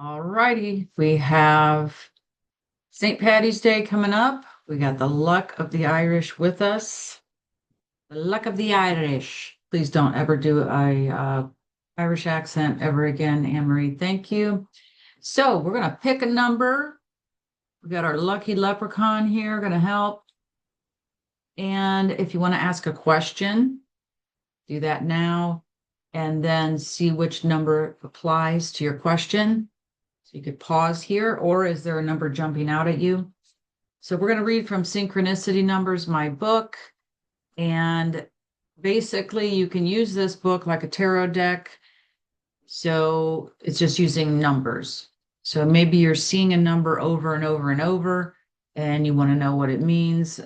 All righty, we have St. Patty's Day coming up. We got the luck of the Irish with us. The luck of the Irish. Please don't ever do a Irish accent ever again, Anne-Marie. Thank you. So we're gonna pick a number. We got our lucky leprechaun here, gonna help. And if you want to ask a question, do that now, and then see which number applies to your question. So you could pause here, or is there a number jumping out at you? So we're going to read from Synchronicity Numbers, my book. And basically, you can use this book like a tarot deck. So it's just using numbers. So maybe you're seeing a number over and over and over, and you want to know what it means.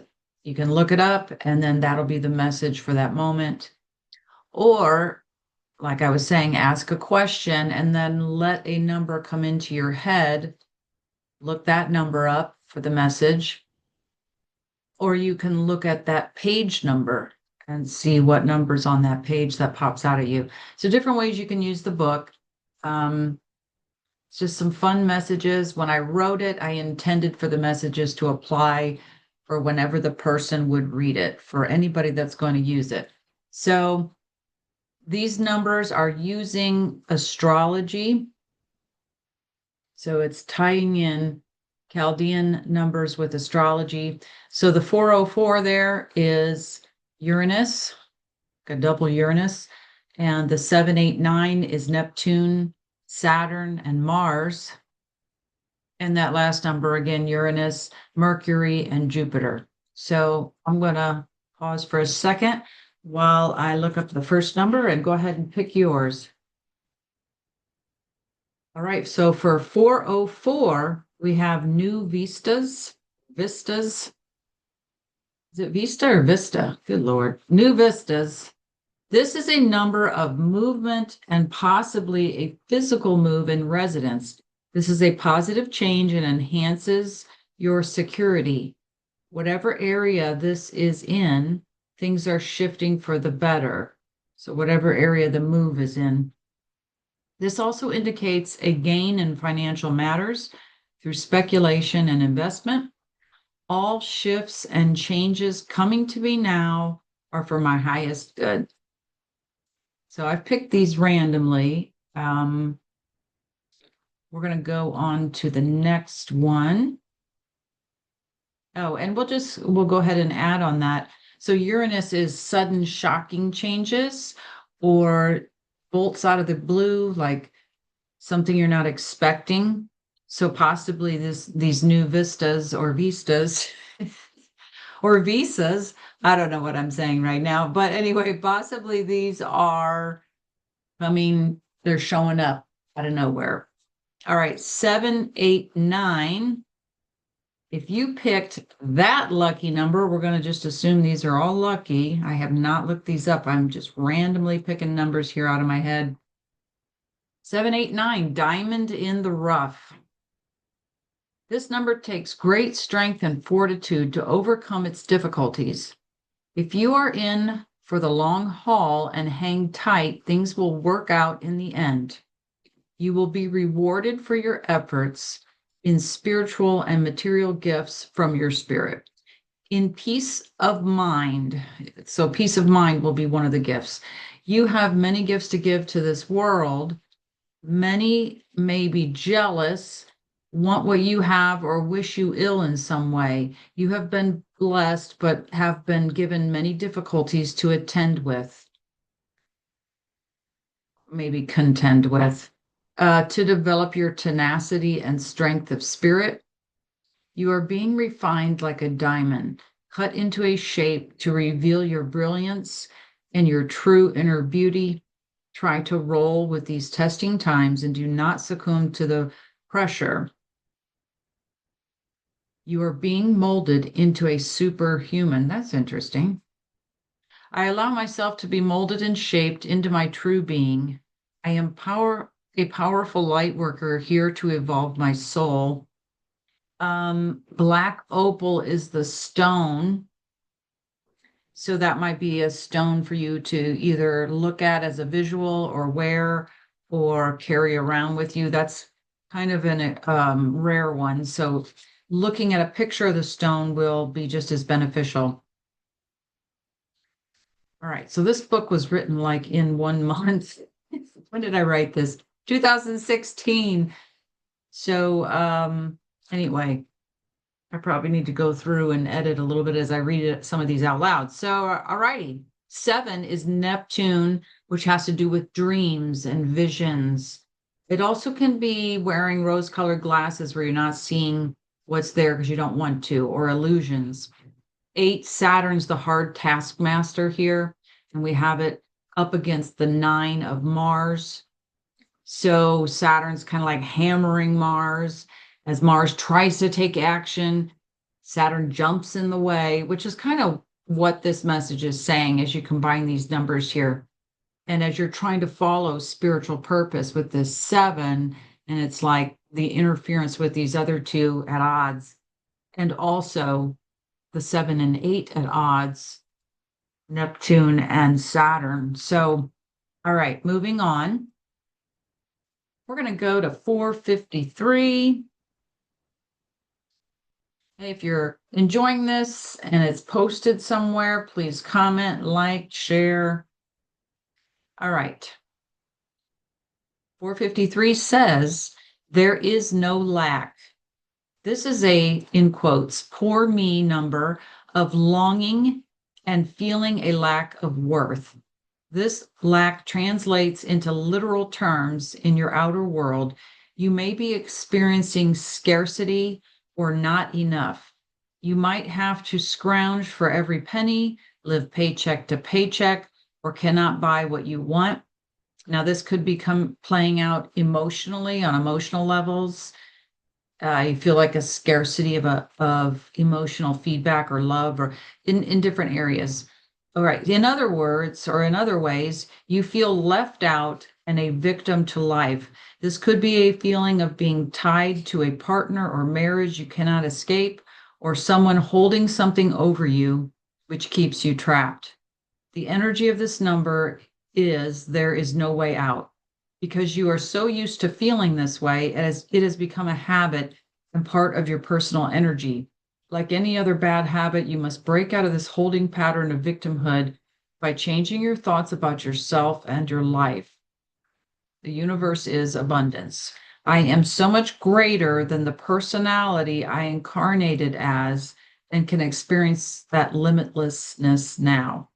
You can look it up, and then that'll be the message for that moment. Or like I was saying, ask a question and then let a number come into your head. Look that number up for the message. Or you can look at that page number and see what number's on that page that pops out at you. So different ways you can use the book. It's just some fun messages. When I wrote it, I intended for the messages to apply for whenever the person would read it, for anybody that's going to use it. So these numbers are using astrology. So it's tying in Chaldean numbers with astrology. So the 404 there is Uranus, a double Uranus. And the 789 is Neptune, Saturn, and Mars. And that last number again, Uranus, Mercury, and Jupiter. So I'm going to pause for a second while I look up the first number and go ahead and pick yours. All right, so for 404, we have new vistas. Vistas. Is it Vista or Vista? Good Lord. New vistas. This is a number of movement and possibly a physical move in residence. This is a positive change and enhances your security. Whatever area this is in, things are shifting for the better. So whatever area the move is in. This also indicates a gain in financial matters through speculation and investment. All shifts and changes coming to me now are for my highest good. So I've picked these randomly. We're going to go on to the next one. Oh, and we'll go ahead and add on that. So Uranus is sudden shocking changes or bolts out of the blue, like something you're not expecting. So possibly these new vistas or vistas or visas. I don't know what I'm saying right now, but anyway, possibly these are they're showing up out of nowhere. All right, 789. If you picked that lucky number, we're going to just assume these are all lucky. I have not looked these up. I'm just randomly picking numbers here out of my head. 789, diamond in the rough. This number takes great strength and fortitude to overcome its difficulties. If you are in for the long haul and hang tight, things will work out in the end. You will be rewarded for your efforts in spiritual and material gifts from your spirit. In peace of mind, so peace of mind will be one of the gifts. You have many gifts to give to this world. Many may be jealous, want what you have, or wish you ill in some way. You have been blessed, but have been given many difficulties to attend with, maybe contend with. To develop your tenacity and strength of spirit. You are being refined like a diamond, cut into a shape to reveal your brilliance and your true inner beauty. Try to roll with these testing times and do not succumb to the pressure. You are being molded into a superhuman. That's interesting. I allow myself to be molded and shaped into my true being. I am a powerful light worker here to evolve my soul. Black opal is the stone. So that might be a stone for you to either look at as a visual or wear or carry around with you. That's kind of an rare one. So looking at a picture of the stone will be just as beneficial. All right, so this book was written like in 1 month. When did I write this? 2016. So anyway, I probably need to go through and edit a little bit as I read some of these out loud. So all righty. 7 is Neptune, which has to do with dreams and visions. It also can be wearing rose-colored glasses where you're not seeing what's there because you don't want to, or illusions. 8, Saturn's the hard taskmaster here, and we have it up against the 9 of Mars. So Saturn's kind of like hammering Mars. As Mars tries to take action, Saturn jumps in the way, which is kind of what this message is saying as you combine these numbers here. And as you're trying to follow spiritual purpose with this 7, and it's like the interference with these other two at odds, and also the 7 and 8 at odds, Neptune and Saturn. So, all right, moving on. We're going to go to 453. If you're enjoying this and it's posted somewhere, please comment, like, share. All right. 453 says, there is no lack. This is a, in quotes, poor me number of longing and feeling a lack of worth. This lack translates into literal terms in your outer world. You may be experiencing scarcity or not enough. You might have to scrounge for every penny, live paycheck to paycheck, or cannot buy what you want. Now, this could become playing out emotionally on emotional levels. You feel like a scarcity of emotional feedback or love or in different areas. All right. In other words, or in other ways, you feel left out and a victim to life. This could be a feeling of being tied to a partner or marriage you cannot escape, or someone holding something over you, which keeps you trapped. The energy of this number is there is no way out, because you are so used to feeling this way as it has become a habit and part of your personal energy. Like any other bad habit, you must break out of this holding pattern of victimhood by changing your thoughts about yourself and your life. The universe is abundance. I am so much greater than the personality I incarnated as and can experience that limitlessness now.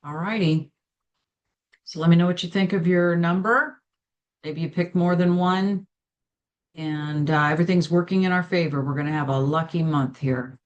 All righty. So let me know what you think of your number. Maybe you picked more than one, and everything's working in our favor. We're going to have a lucky month here.